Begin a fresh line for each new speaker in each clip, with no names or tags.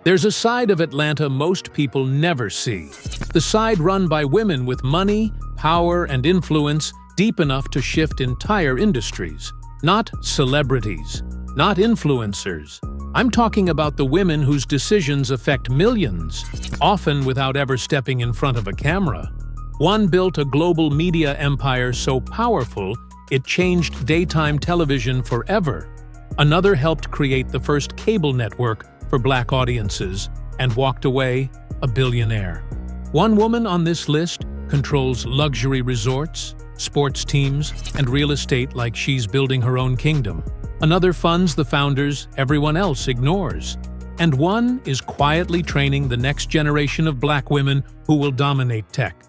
There's a side of Atlanta most people never see. The side run by women with money, power, and influence deep enough to shift entire industries. Not celebrities, not influencers. I'm talking about the women whose decisions affect millions, often without ever stepping in front of a camera. One built a global media empire so powerful it changed daytime television forever. Another helped create the first cable network for Black audiences and walked away a billionaire. One woman on this list controls luxury resorts, sports teams, and real estate like she's building her own kingdom. Another funds the founders everyone else ignores. And one is quietly training the next generation of Black women who will dominate tech.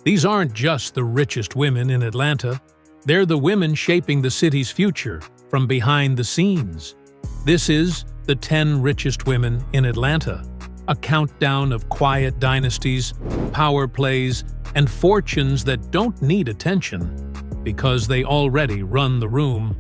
These aren't just the richest women in Atlanta. They're the women shaping the city's future from behind the scenes. This is the 10 Richest Women in Atlanta, a countdown of quiet dynasties, power plays, and fortunes that don't need attention because they already run the room.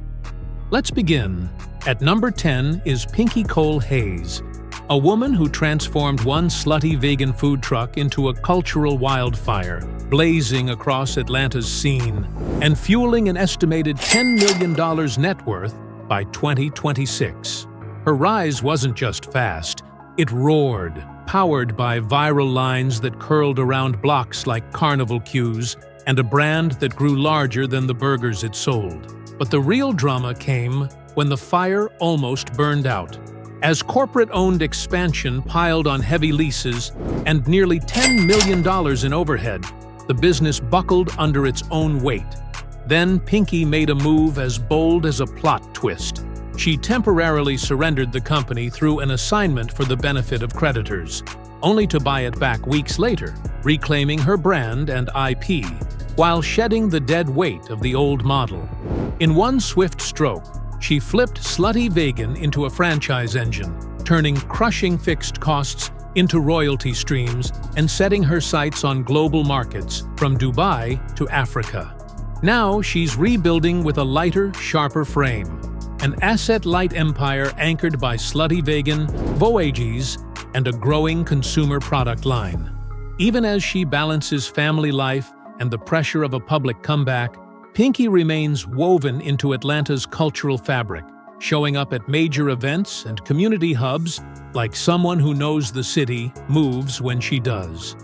Let's begin. At number 10 is Pinky Cole Hayes, a woman who transformed one slutty vegan food truck into a cultural wildfire, blazing across Atlanta's scene and fueling an estimated $10 million net worth by 2026. Her rise wasn't just fast, it roared, powered by viral lines that curled around blocks like carnival queues and a brand that grew larger than the burgers it sold. But the real drama came when the fire almost burned out. As corporate-owned expansion piled on heavy leases and nearly $10 million in overhead, the business buckled under its own weight. Then Pinky made a move as bold as a plot twist. She temporarily surrendered the company through an assignment for the benefit of creditors, only to buy it back weeks later, reclaiming her brand and IP, while shedding the dead weight of the old model. In one swift stroke, she flipped Slutty Vegan into a franchise engine, turning crushing fixed costs into royalty streams and setting her sights on global markets from Dubai to Africa. Now she's rebuilding with a lighter, sharper frame, an asset-light empire anchored by Slutty Vegan, Voyages, and a growing consumer product line. Even as she balances family life and the pressure of a public comeback, Pinky remains woven into Atlanta's cultural fabric, showing up at major events and community hubs like someone who knows the city moves when she does.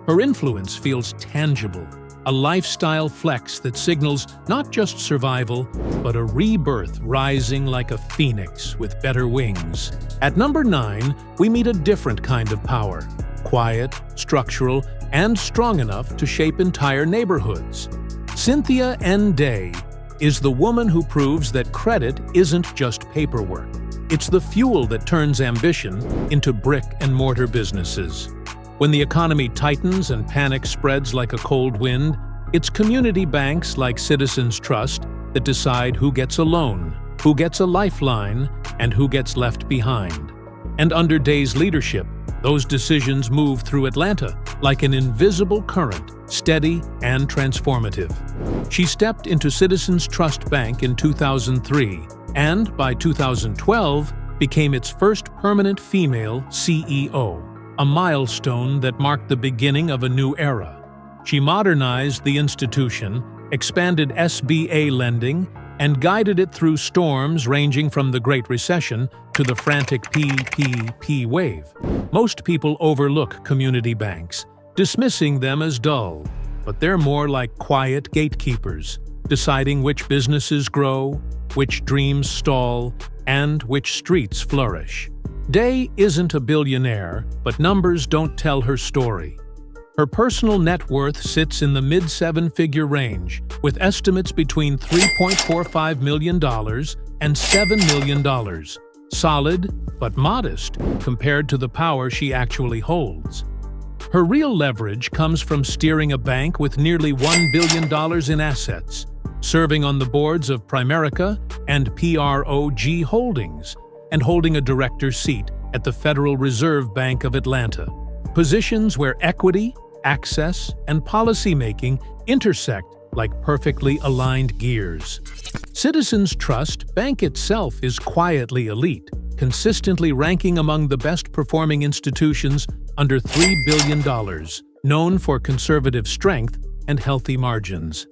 Her influence feels tangible, a lifestyle flex that signals not just survival, but a rebirth rising like a phoenix with better wings. At number 9, we meet a different kind of power, quiet, structural, and strong enough to shape entire neighborhoods. Cynthia N. Day is the woman who proves that credit isn't just paperwork. It's the fuel that turns ambition into brick-and-mortar businesses. When the economy tightens and panic spreads like a cold wind, it's community banks like Citizens Trust that decide who gets a loan, who gets a lifeline, and who gets left behind. And under Day's leadership, those decisions move through Atlanta like an invisible current, steady and transformative. She stepped into Citizens Trust Bank in 2003 and, by 2012, became its first permanent female CEO, a milestone that marked the beginning of a new era. She modernized the institution, expanded SBA lending, and guided it through storms ranging from the Great Recession to the frantic PPP wave. Most people overlook community banks, dismissing them as dull, but they're more like quiet gatekeepers, deciding which businesses grow, which dreams stall, and which streets flourish. Day isn't a billionaire, but numbers don't tell her story. Her personal net worth sits in the mid-seven-figure range, with estimates between $3.45 million and $7 million. Solid, but modest, compared to the power she actually holds. Her real leverage comes from steering a bank with nearly $1 billion in assets, serving on the boards of Primerica and PROG Holdings, and holding a director's seat at the Federal Reserve Bank of Atlanta. Positions where equity, access, and policymaking intersect like perfectly aligned gears. Citizens Trust Bank itself is quietly elite, consistently ranking among the best-performing institutions under $3 billion, known for conservative strength and healthy margins.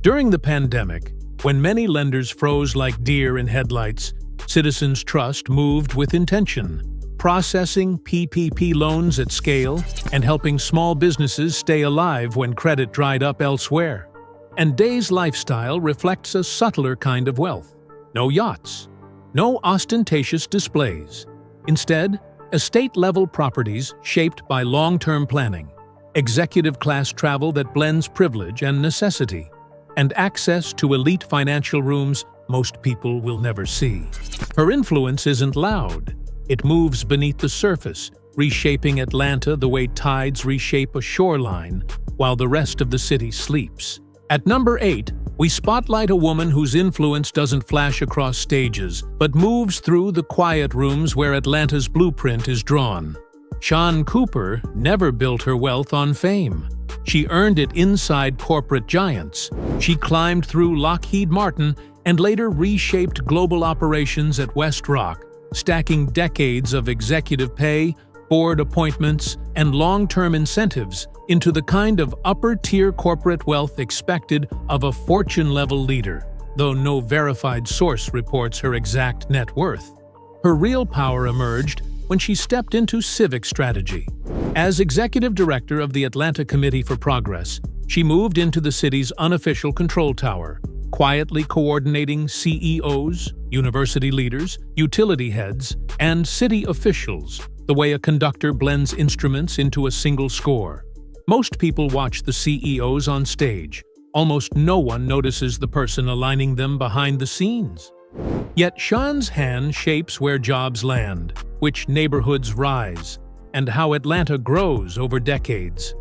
During the pandemic, when many lenders froze like deer in headlights, Citizens Trust moved with intention, processing PPP loans at scale and helping small businesses stay alive when credit dried up elsewhere. And Day's lifestyle reflects a subtler kind of wealth. No yachts, no ostentatious displays. Instead, estate-level properties shaped by long-term planning, executive-class travel that blends privilege and necessity, and access to elite financial rooms most people will never see. Her influence isn't loud. It moves beneath the surface, reshaping Atlanta the way tides reshape a shoreline while the rest of the city sleeps. At number 8, we spotlight a woman whose influence doesn't flash across stages, but moves through the quiet rooms where Atlanta's blueprint is drawn. Shawn Cooper never built her wealth on fame. She earned it inside corporate giants. She climbed through Lockheed Martin and later reshaped global operations at West Rock, stacking decades of executive pay, board appointments, and long-term incentives into the kind of upper-tier corporate wealth expected of a Fortune-level leader, though no verified source reports her exact net worth. Her real power emerged when she stepped into civic strategy. As executive director of the Atlanta Committee for Progress, she moved into the city's unofficial control tower, quietly coordinating CEOs, university leaders, utility heads, and city officials, the way a conductor blends instruments into a single score. Most people watch the CEOs on stage. Almost no one notices the person aligning them behind the scenes. Yet Shawn's hand shapes where jobs land, which neighborhoods rise, and how Atlanta grows over decades.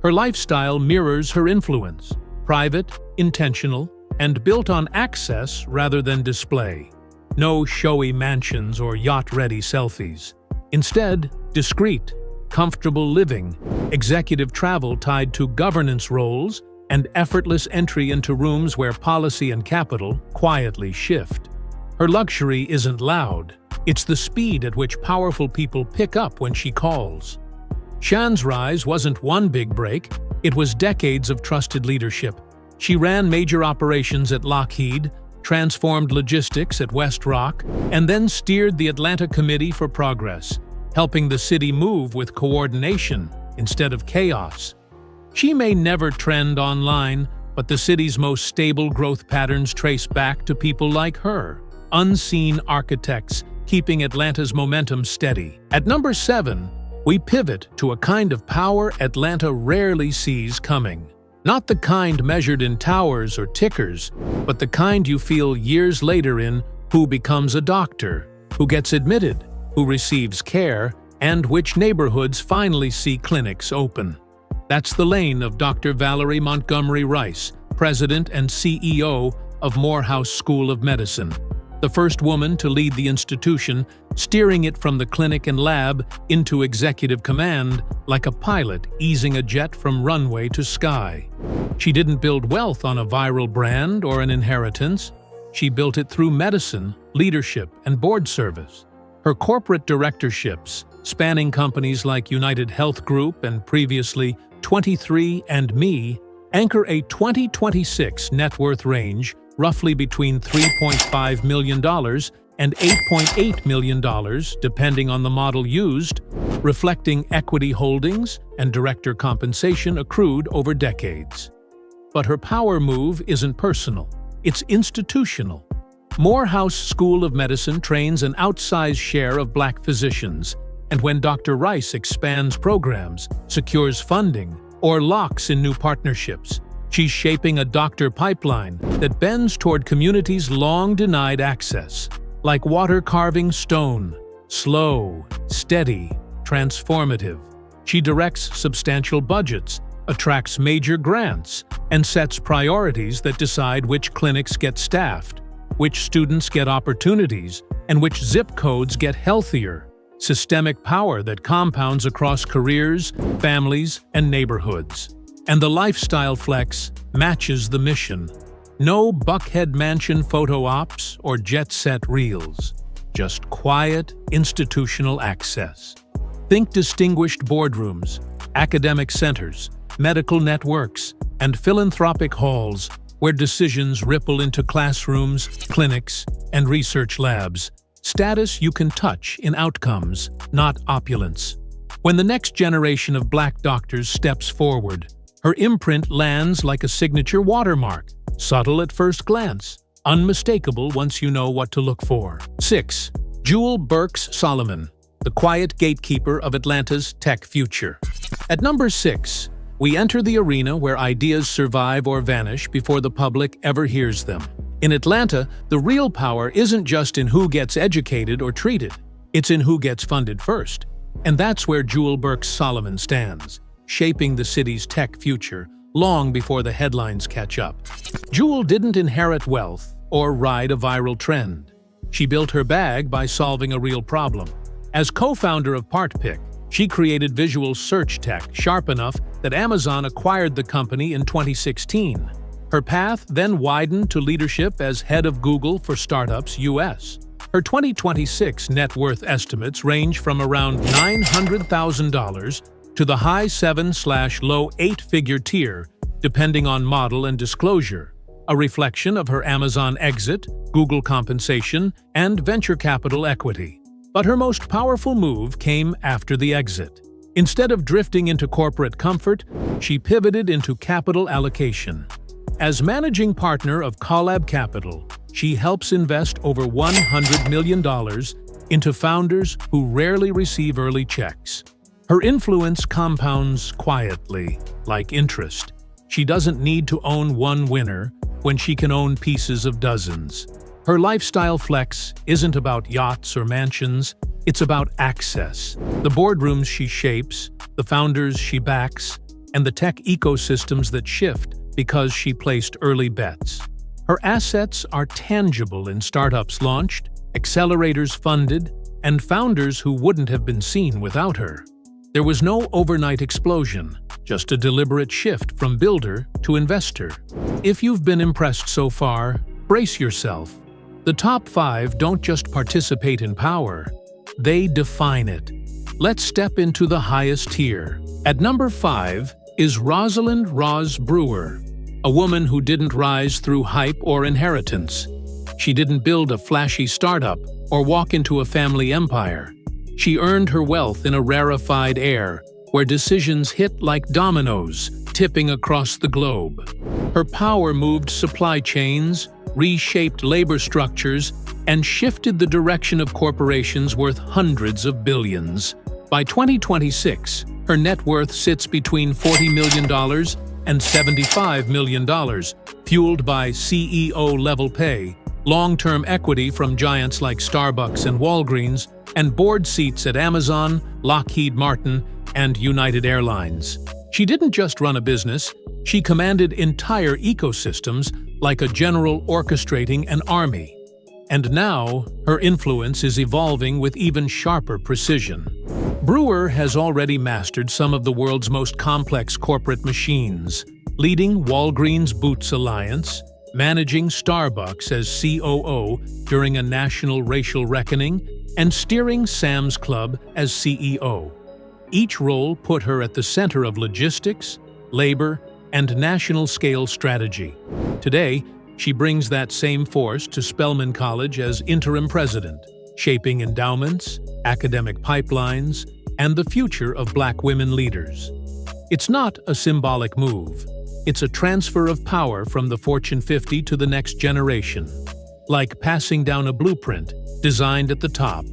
Her lifestyle mirrors her influence, private, intentional, and built on access rather than display. No showy mansions or yacht-ready selfies. Instead, discreet, comfortable living, executive travel tied to governance roles, and effortless entry into rooms where policy and capital quietly shift. Her luxury isn't loud. It's the speed at which powerful people pick up when she calls. Shawn's rise wasn't one big break. It was decades of trusted leadership. She ran major operations at Lockheed, transformed logistics at West Rock, and then steered the Atlanta Committee for Progress, helping the city move with coordination instead of chaos. She may never trend online, but the city's most stable growth patterns trace back to people like her, unseen architects keeping Atlanta's momentum steady. At number 7, we pivot to a kind of power Atlanta rarely sees coming. Not the kind measured in towers or tickers, but the kind you feel years later in who becomes a doctor, who gets admitted, who receives care, and which neighborhoods finally see clinics open. That's the lane of Dr. Valerie Montgomery Rice, President and CEO of Morehouse School of Medicine, the first woman to lead the institution, steering it from the clinic and lab into executive command like a pilot easing a jet from runway to sky. She didn't build wealth on a viral brand or an inheritance. She built it through medicine, leadership, and board service. Her corporate directorships, spanning companies like United Health Group and previously 23andMe, anchor a 2026 net worth range roughly between $3.5 million and $8.8 million, depending on the model used, reflecting equity holdings and director compensation accrued over decades. But her power move isn't personal, it's institutional. Morehouse School of Medicine trains an outsized share of Black physicians, and when Dr. Rice expands programs, secures funding, or locks in new partnerships, she's shaping a doctor pipeline that bends toward communities long denied access. Like water carving stone, slow, steady, transformative. She directs substantial budgets, attracts major grants, and sets priorities that decide which clinics get staffed, which students get opportunities, and which zip codes get healthier. Systemic power that compounds across careers, families, and neighborhoods. And the lifestyle flex matches the mission. No Buckhead Mansion photo ops or jet-set reels. Just quiet, institutional access. Think distinguished boardrooms, academic centers, medical networks, and philanthropic halls where decisions ripple into classrooms, clinics, and research labs. Status you can touch in outcomes, not opulence. When the next generation of Black doctors steps forward, her imprint lands like a signature watermark, subtle at first glance, unmistakable once you know what to look for. 6. Julee Burks Solomon, the quiet gatekeeper of Atlanta's tech future. At number 6, we enter the arena where ideas survive or vanish before the public ever hears them. In Atlanta, the real power isn't just in who gets educated or treated, it's in who gets funded first. And that's where Julee Burks Solomon stands, shaping the city's tech future long before the headlines catch up. Julee didn't inherit wealth or ride a viral trend. She built her bag by solving a real problem. As co-founder of PartPick, she created visual search tech sharp enough that Amazon acquired the company in 2016. Her path then widened to leadership as head of Google for Startups US. Her 2026 net worth estimates range from around $900,000 to the high 7/low 8-figure tier, depending on model and disclosure, a reflection of her Amazon exit, Google compensation, and venture capital equity. But her most powerful move came after the exit. Instead of drifting into corporate comfort, she pivoted into capital allocation. As managing partner of Collab Capital, she helps invest over $100 million into founders who rarely receive early checks. Her influence compounds quietly, like interest. She doesn't need to own one winner when she can own pieces of dozens. Her lifestyle flex isn't about yachts or mansions, it's about access. The boardrooms she shapes, the founders she backs, and the tech ecosystems that shift because she placed early bets. Her assets are tangible in startups launched, accelerators funded, and founders who wouldn't have been seen without her. There was no overnight explosion, just a deliberate shift from builder to investor. If you've been impressed so far, brace yourself. The top 5 don't just participate in power, they define it. Let's step into the highest tier. At number 5 is Rosalind Brewer, a woman who didn't rise through hype or inheritance. She didn't build a flashy startup or walk into a family empire. She earned her wealth in a rarefied air, where decisions hit like dominoes, tipping across the globe. Her power moved supply chains, reshaped labor structures, and shifted the direction of corporations worth hundreds of billions. By 2026, her net worth sits between $40 million and $75 million, fueled by CEO-level pay, long-term equity from giants like Starbucks and Walgreens, and board seats at Amazon, Lockheed Martin, and United Airlines. She didn't just run a business, she commanded entire ecosystems like a general orchestrating an army. And now, her influence is evolving with even sharper precision. Brewer has already mastered some of the world's most complex corporate machines, leading Walgreens Boots Alliance, managing Starbucks as COO during a national racial reckoning, and steering Sam's Club as CEO. Each role put her at the center of logistics, labor, and national-scale strategy. Today, she brings that same force to Spelman College as interim president, shaping endowments, academic pipelines, and the future of Black women leaders. It's not a symbolic move. It's a transfer of power from the Fortune 50 to the next generation, like passing down a blueprint designed at the top.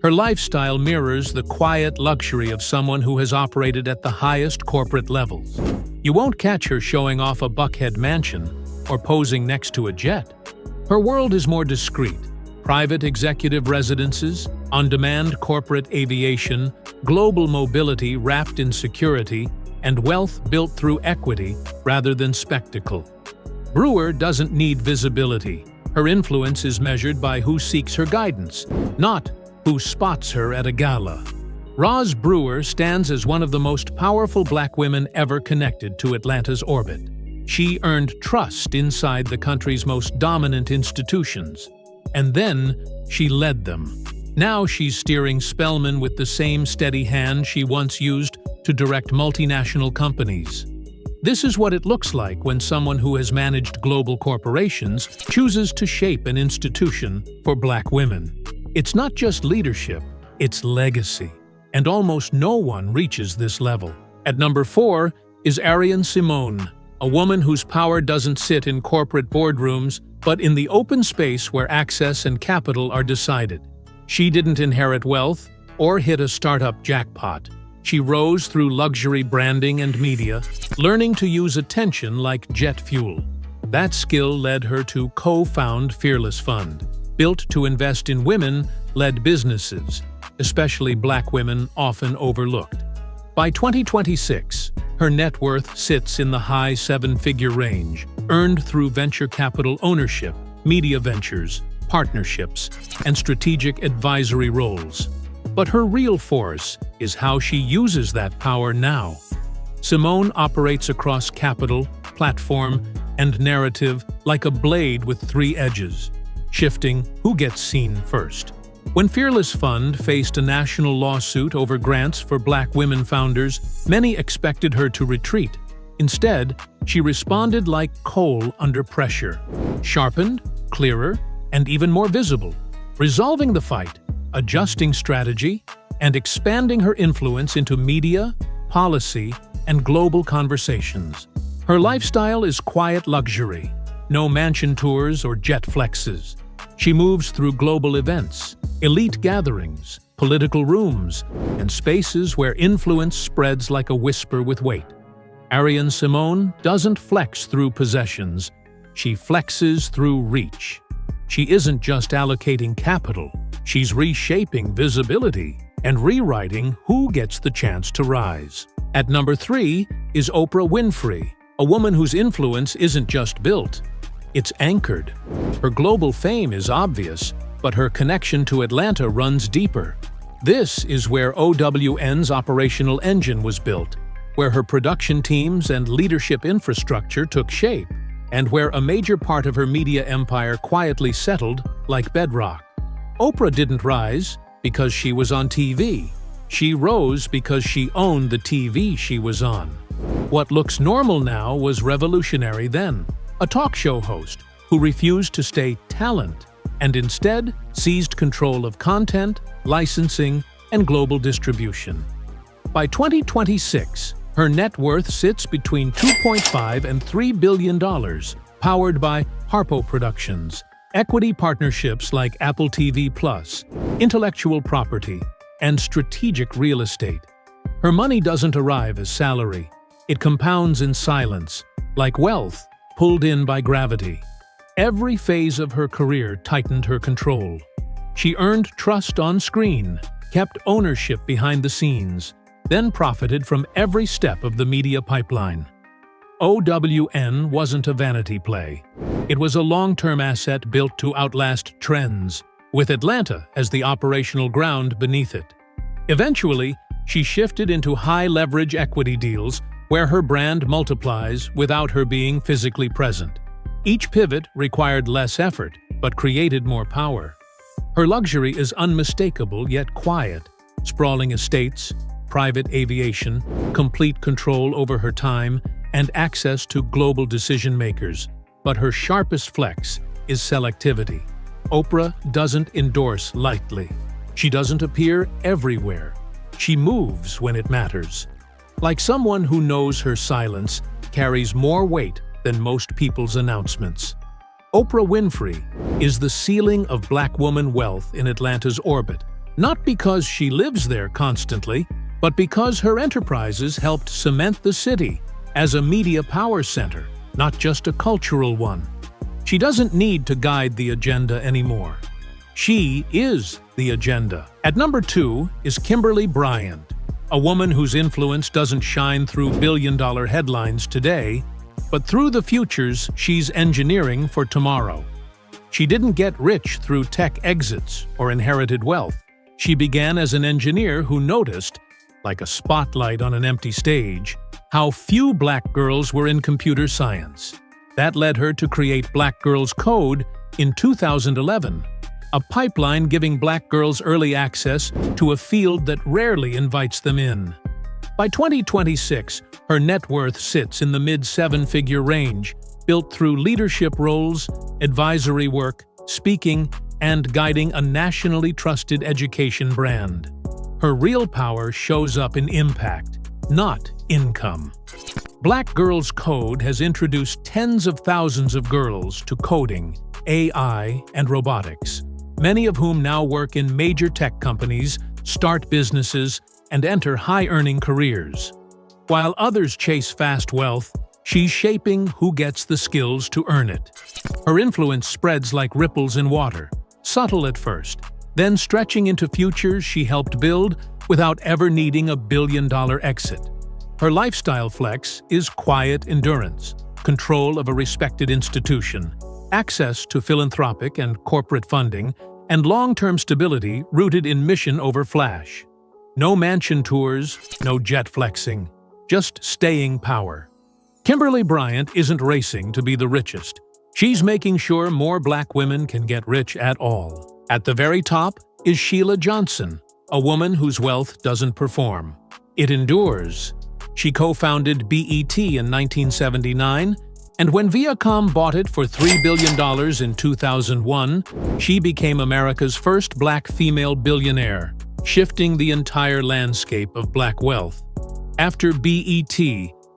Her lifestyle mirrors the quiet luxury of someone who has operated at the highest corporate levels. You won't catch her showing off a Buckhead mansion or posing next to a jet. Her world is more discreet: private executive residences, on-demand corporate aviation, global mobility wrapped in security, and wealth built through equity rather than spectacle. Brewer doesn't need visibility. Her influence is measured by who seeks her guidance, not who spots her at a gala. Roz Brewer stands as one of the most powerful Black women ever connected to Atlanta's orbit. She earned trust inside the country's most dominant institutions. And then, she led them. Now she's steering Spelman with the same steady hand she once used to direct multinational companies. This is what it looks like when someone who has managed global corporations chooses to shape an institution for Black women. It's not just leadership, it's legacy. And almost no one reaches this level. At number 4 is Arian Simone, a woman whose power doesn't sit in corporate boardrooms, but in the open space where access and capital are decided. She didn't inherit wealth or hit a startup jackpot. She rose through luxury branding and media, learning to use attention like jet fuel. That skill led her to co-found Fearless Fund, built to invest in women-led businesses, especially Black women often overlooked. By 2026, her net worth sits in the high seven-figure range, earned through venture capital ownership, media ventures, partnerships, and strategic advisory roles. But her real force is how she uses that power now. Simone operates across capital, platform, and narrative like a blade with 3 edges, shifting who gets seen first. When Fearless Fund faced a national lawsuit over grants for Black women founders, many expected her to retreat. Instead, she responded like coal under pressure, sharpened, clearer, and even more visible, resolving the fight, adjusting strategy, and expanding her influence into media, policy, and global conversations. Her lifestyle is quiet luxury, no mansion tours or jet flexes. She moves through global events, elite gatherings, political rooms, and spaces where influence spreads like a whisper with weight. Arian Simone doesn't flex through possessions, she flexes through reach. She isn't just allocating capital, she's reshaping visibility and rewriting who gets the chance to rise. At number 3 is Oprah Winfrey, a woman whose influence isn't just built, it's anchored. Her global fame is obvious, but her connection to Atlanta runs deeper. This is where OWN's operational engine was built, where her production teams and leadership infrastructure took shape, and where a major part of her media empire quietly settled like bedrock. Oprah didn't rise because she was on TV. She rose because she owned the TV she was on. What looks normal now was revolutionary then. A talk show host who refused to stay talent and instead seized control of content, licensing, and global distribution. By 2026, her net worth sits between $2.5 and $3 billion, powered by Harpo Productions, equity partnerships like Apple TV+, intellectual property, and strategic real estate. Her money doesn't arrive as salary. It compounds in silence, like wealth pulled in by gravity. Every phase of her career tightened her control. She earned trust on screen, kept ownership behind the scenes, then profited from every step of the media pipeline. OWN wasn't a vanity play. It was a long-term asset built to outlast trends, with Atlanta as the operational ground beneath it. Eventually, she shifted into high-leverage equity deals where her brand multiplies without her being physically present. Each pivot required less effort, but created more power. Her luxury is unmistakable yet quiet, sprawling estates, private aviation, complete control over her time, and access to global decision-makers. But her sharpest flex is selectivity. Oprah doesn't endorse lightly. She doesn't appear everywhere. She moves when it matters. Like someone who knows her silence carries more weight than most people's announcements. Oprah Winfrey is the ceiling of Black woman wealth in Atlanta's orbit, not because she lives there constantly, but because her enterprises helped cement the city as a media power center, not just a cultural one. She doesn't need to guide the agenda anymore. She is the agenda. At number 2 is Kimberly Bryant, a woman whose influence doesn't shine through billion-dollar headlines today, but through the futures she's engineering for tomorrow. She didn't get rich through tech exits or inherited wealth. She began as an engineer who noticed, like a spotlight on an empty stage, how few black girls were in computer science. That led her to create Black Girls Code in 2011, a pipeline giving black girls early access to a field that rarely invites them in. By 2026, her net worth sits in the mid-seven-figure range, built through leadership roles, advisory work, speaking, and guiding a nationally trusted education brand. Her real power shows up in impact, not income. Black Girls Code has introduced tens of thousands of girls to coding, AI, and robotics, many of whom now work in major tech companies, start businesses, and enter high-earning careers. While others chase fast wealth, she's shaping who gets the skills to earn it. Her influence spreads like ripples in water, subtle at first, then stretching into futures she helped build without ever needing a billion-dollar exit. Her lifestyle flex is quiet endurance, control of a respected institution, access to philanthropic and corporate funding, and long-term stability rooted in mission over flash. No mansion tours, no jet flexing, just staying power. Kimberly Bryant isn't racing to be the richest. She's making sure more black women can get rich at all. At the very top is Sheila Johnson, a woman whose wealth doesn't perform. It endures. She co-founded BET in 1979, and when Viacom bought it for $3 billion in 2001, she became America's first black female billionaire, shifting the entire landscape of black wealth. After BET,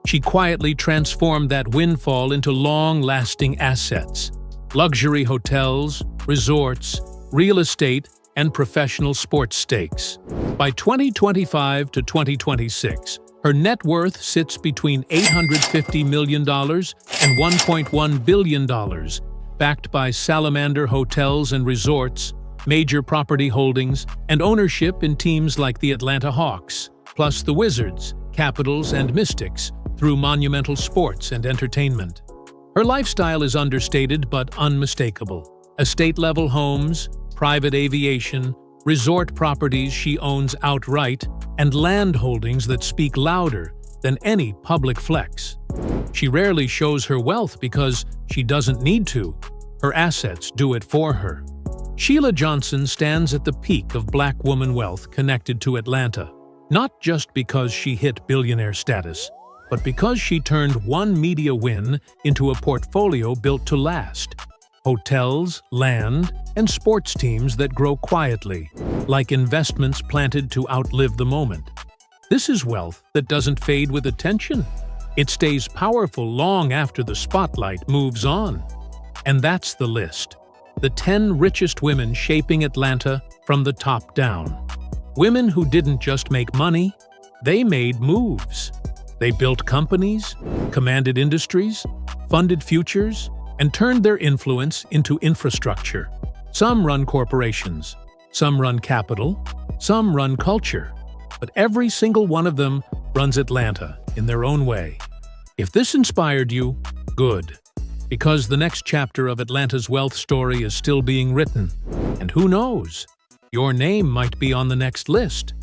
she quietly transformed that windfall into long-lasting assets: luxury hotels, resorts, real estate, and professional sports stakes. By 2025 to 2026, her net worth sits between $850 million and $1.1 billion, backed by Salamander Hotels and Resorts, major property holdings, and ownership in teams like the Atlanta Hawks, plus the Wizards, Capitals, and Mystics, through monumental sports and entertainment. Her lifestyle is understated but unmistakable. Estate-level homes, private aviation, resort properties she owns outright, and land holdings that speak louder than any public flex. She rarely shows her wealth because she doesn't need to. Her assets do it for her. Sheila Johnson stands at the peak of black woman wealth connected to Atlanta, not just because she hit billionaire status, but because she turned one media win into a portfolio built to last. Hotels, land, and sports teams that grow quietly, like investments planted to outlive the moment. This is wealth that doesn't fade with attention. It stays powerful long after the spotlight moves on. And that's the list. The 10 richest women shaping Atlanta from the top down. Women who didn't just make money, they made moves. They built companies, commanded industries, funded futures, and turned their influence into infrastructure. Some run corporations, some run capital, some run culture, but every single one of them runs Atlanta in their own way. If this inspired you, good, because the next chapter of Atlanta's wealth story is still being written, and who knows, your name might be on the next list.